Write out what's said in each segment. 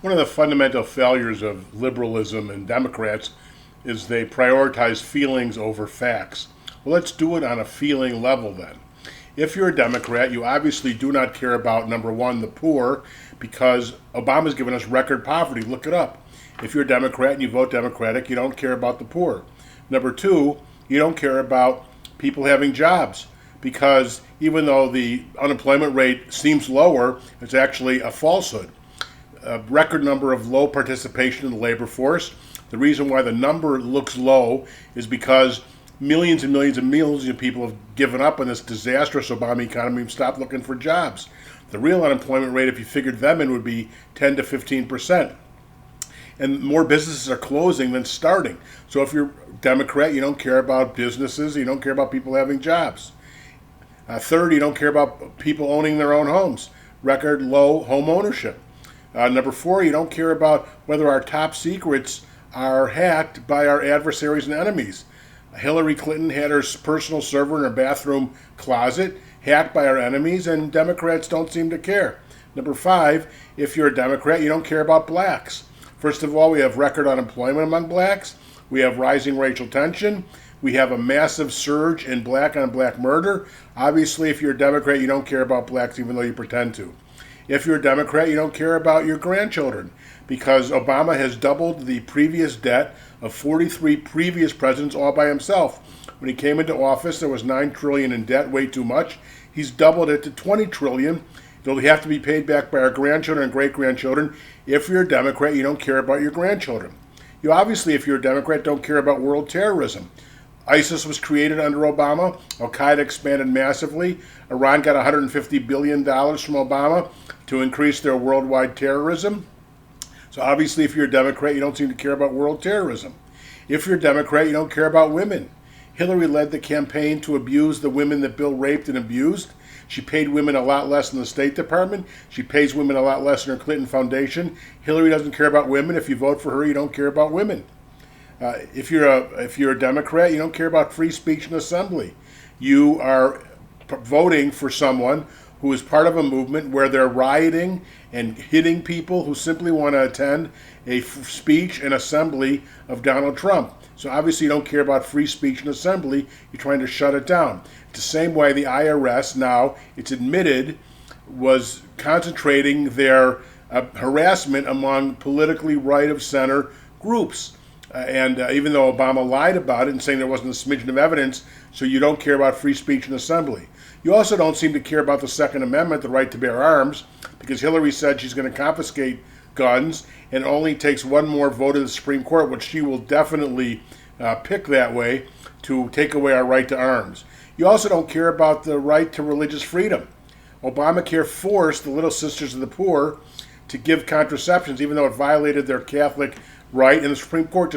One of the fundamental failures of liberalism and Democrats is they prioritize feelings over facts. Well, let's do it on a feeling level then. If you're a Democrat, you obviously do not care about, number one, the poor, because Obama's given us record poverty. Look it up. If you're a Democrat and you vote Democratic, you don't care about the poor. Number two, you don't care about people having jobs, because even though the unemployment rate seems lower, it's actually a falsehood. A record number of low participation in the labor force. The reason why the number looks low is because millions and millions and millions of people have given up on this disastrous Obama economy and stopped looking for jobs. The real unemployment rate, if you figured them in, would be 10 to 15%. And more businesses are closing than starting. So if you're a Democrat, you don't care about businesses, you don't care about people having jobs. Third, you don't care about people owning their own homes. Record low home ownership. Number four, you don't care about whether our top secrets are hacked by our adversaries and enemies. Hillary Clinton had her personal server in her bathroom closet hacked by our enemies, and Democrats don't seem to care. Number five, if you're a Democrat, you don't care about blacks. First of all, we have record unemployment among blacks. We have rising racial tension. We have a massive surge in black on black murder. Obviously, if you're a Democrat, you don't care about blacks, even though you pretend to. If you're a Democrat, you don't care about your grandchildren, because Obama has doubled the previous debt of 43 previous presidents all by himself. When he came into office, there was $9 trillion in debt, way too much. He's doubled it to $20 trillion. It'll have to be paid back by our grandchildren and great-grandchildren. If you're a Democrat, you don't care about your grandchildren. You obviously, if you're a Democrat, don't care about world terrorism. ISIS was created under Obama. Al-Qaeda expanded massively. Iran got $150 billion from Obama to increase their worldwide terrorism. So obviously, if you're a Democrat, you don't seem to care about world terrorism. If you're a Democrat, you don't care about women. Hillary led the campaign to abuse the women that Bill raped and abused. She paid women a lot less in the State Department. She pays women a lot less in her Clinton Foundation. Hillary doesn't care about women. If you vote for her, you don't care about women. If you're a Democrat, you don't care about free speech and assembly. You are voting for someone who is part of a movement where they're rioting and hitting people who simply want to attend a speech and assembly of Donald Trump. So obviously you don't care about free speech and assembly. You're trying to shut it down. It's the same way the IRS now, it's admitted, was concentrating their harassment among politically right-of-center groups. And even though Obama lied about it and saying there wasn't a smidgen of evidence, so you don't care about free speech and assembly. You also don't seem to care about the Second Amendment, the right to bear arms, because Hillary said she's going to confiscate guns, and it only takes one more vote of the Supreme Court, which she will definitely pick that way, to take away our right to arms. You also don't care about the right to religious freedom. Obamacare forced the Little Sisters of the Poor to give contraceptions, even though it violated their Catholic right, and the Supreme Court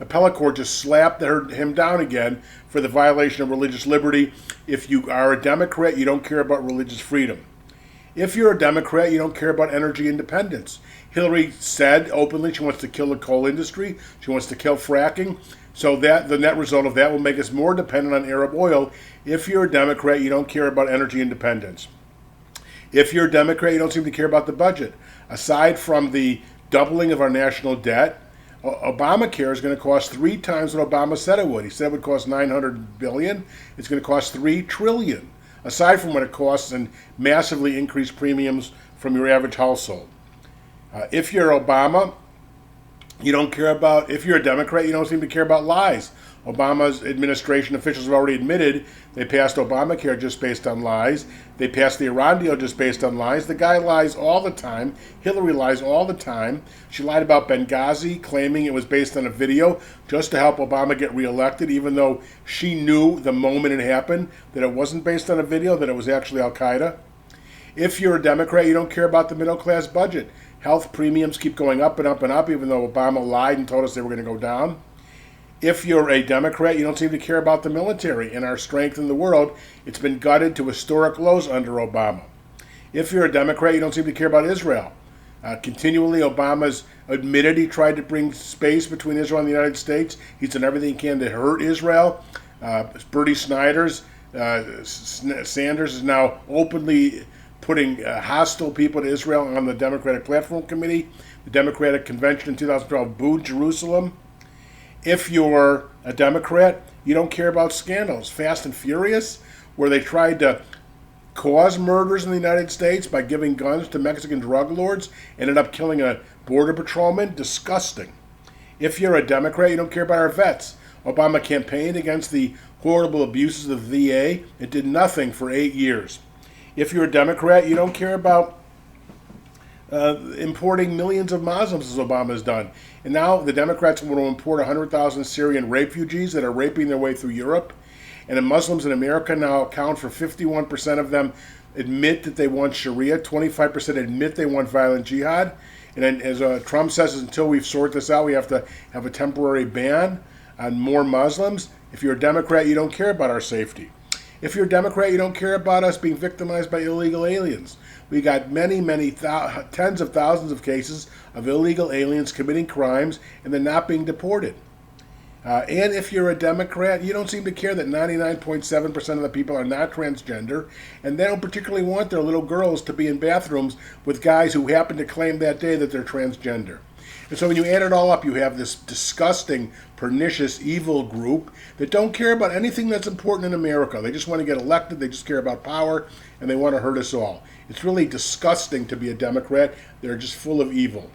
appellate court just slapped him down again for the violation of religious liberty. If you are a Democrat, you don't care about religious freedom. If you're a Democrat, you don't care about energy independence. Hillary said openly she wants to kill the coal industry. She wants to kill fracking. So that the net result of that will make us more dependent on Arab oil. If you're a Democrat, you don't care about energy independence. If you're a Democrat, you don't seem to care about the budget. Aside from the doubling of our national debt, Obamacare is going to cost 3 times what Obama said it would. He said it would cost $900 billion. It's going to cost $3 trillion, aside from what it costs in massively increased premiums from your average household. If you're Obama, you don't care about, if you're a Democrat, you don't seem to care about lies. Obama's administration officials have already admitted they passed Obamacare just based on lies. They passed the Iran deal just based on lies. The guy lies all the time. Hillary lies all the time. She lied about Benghazi, claiming it was based on a video just to help Obama get reelected, even though she knew the moment it happened that it wasn't based on a video, that it was actually Al-Qaeda. If you're a Democrat, you don't care about the middle class budget. Health premiums keep going up and up and up, even though Obama lied and told us they were going to go down. If you're a Democrat, you don't seem to care about the military and our strength in the world. It's been gutted to historic lows under Obama. If you're a Democrat, you don't seem to care about Israel. Continually, Obama's admitted he tried to bring space between Israel and the United States. He's done everything he can to hurt Israel. Bernie Sanders is now openly putting hostile people to Israel on the Democratic Platform Committee. The Democratic Convention in 2012 booed Jerusalem. If you're a Democrat, you don't care about scandals. Fast and Furious, where they tried to cause murders in the United States by giving guns to Mexican drug lords, ended up killing a border patrolman. Disgusting. If you're a Democrat, you don't care about our vets. Obama campaigned against the horrible abuses of the VA. It did nothing for 8 years. If you're a Democrat, you don't care about importing millions of Muslims, as Obama has done. And now the Democrats want to import 100,000 Syrian refugees that are raping their way through Europe. And the Muslims in America now account for 51% of them admit that they want Sharia, 25% admit they want violent jihad. And then, as Trump says, until we sort this out, we have to have a temporary ban on more Muslims. If you're a Democrat, you don't care about our safety. If you're a Democrat, you don't care about us being victimized by illegal aliens. We got many tens of thousands of cases of illegal aliens committing crimes and then not being deported. And if you're a Democrat, you don't seem to care that 99.7% of the people are not transgender, and they don't particularly want their little girls to be in bathrooms with guys who happen to claim that day that they're transgender. And so when you add it all up, you have this disgusting, pernicious, evil group that don't care about anything that's important in America. They just want to get elected, they just care about power, and they want to hurt us all. It's really disgusting to be a Democrat. They're just full of evil.